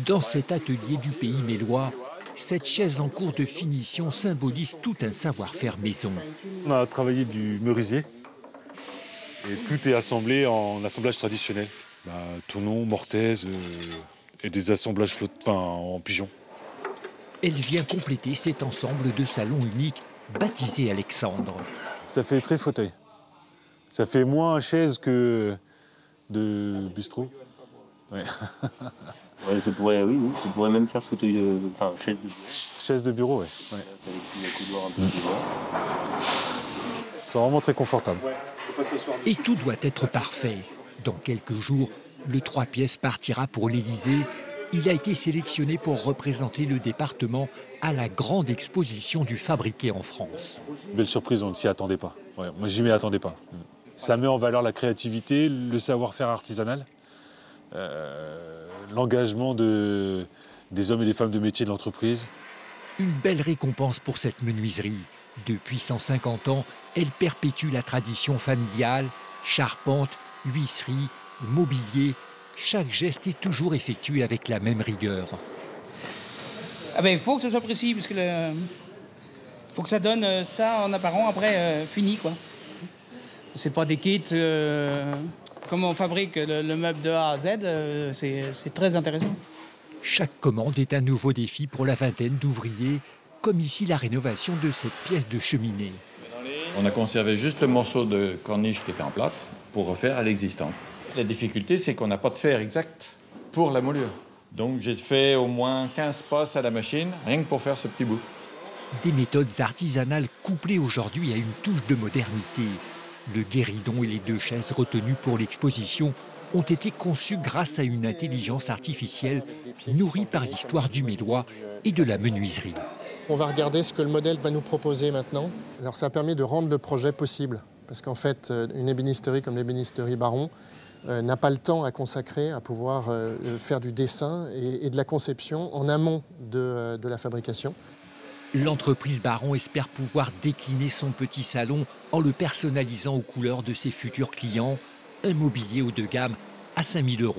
Dans cet atelier du pays mélois, cette chaise en cours de finition symbolise tout un savoir-faire maison. On a travaillé du merisier et tout est assemblé en assemblage traditionnel. Tournon, mortaise et des assemblages en pigeon. Elle vient compléter cet ensemble de salon unique baptisé Alexandre. Ça fait très fauteuil. Ça fait moins chaise que de bistrot. Ouais. Ouais, ça pourrait même faire fauteuil, chaise de bureau. Chaise de bureau, ouais. Avec le couloir un peu plus loin. C'est vraiment très confortable. Et tout doit être parfait. Dans quelques jours, le 3 pièces partira pour l'Élysée. Il a été sélectionné pour représenter le département à la grande exposition du fabriqué en France. Belle surprise, on ne s'y attendait pas. Ouais, moi, je m'y attendais pas. Ça met en valeur la créativité, le savoir-faire artisanal, l'engagement des hommes et des femmes de métier de l'entreprise. Une belle récompense pour cette menuiserie. Depuis 150 ans, elle perpétue la tradition familiale, charpente, huisserie, mobilier. Chaque geste est toujours effectué avec la même rigueur. Il faut que ce soit précis, parce que faut que ça donne ça en apparent, après fini, quoi. C'est pas des kits comme on fabrique le meuble de A à Z, c'est très intéressant. Chaque commande est un nouveau défi pour la vingtaine d'ouvriers, comme ici la rénovation de cette pièce de cheminée. On a conservé juste le morceau de corniche qui était en plâtre pour refaire à l'existant. La difficulté, c'est qu'on n'a pas de fer exact pour la moulure. Donc j'ai fait au moins 15 passes à la machine, rien que pour faire ce petit bout. Des méthodes artisanales couplées aujourd'hui à une touche de modernité. Le guéridon et les 2 chaises retenues pour l'exposition ont été conçus grâce à une intelligence artificielle nourrie par l'histoire du Mélois et de la menuiserie. On va regarder ce que le modèle va nous proposer maintenant. Alors ça permet de rendre le projet possible, parce qu'en fait, une ébénisterie comme l'ébénisterie Baron n'a pas le temps à consacrer à pouvoir faire du dessin et de la conception en amont de la fabrication. L'entreprise Baron espère pouvoir décliner son petit salon en le personnalisant aux couleurs de ses futurs clients. Un mobilier haut de gamme à 5 000 €.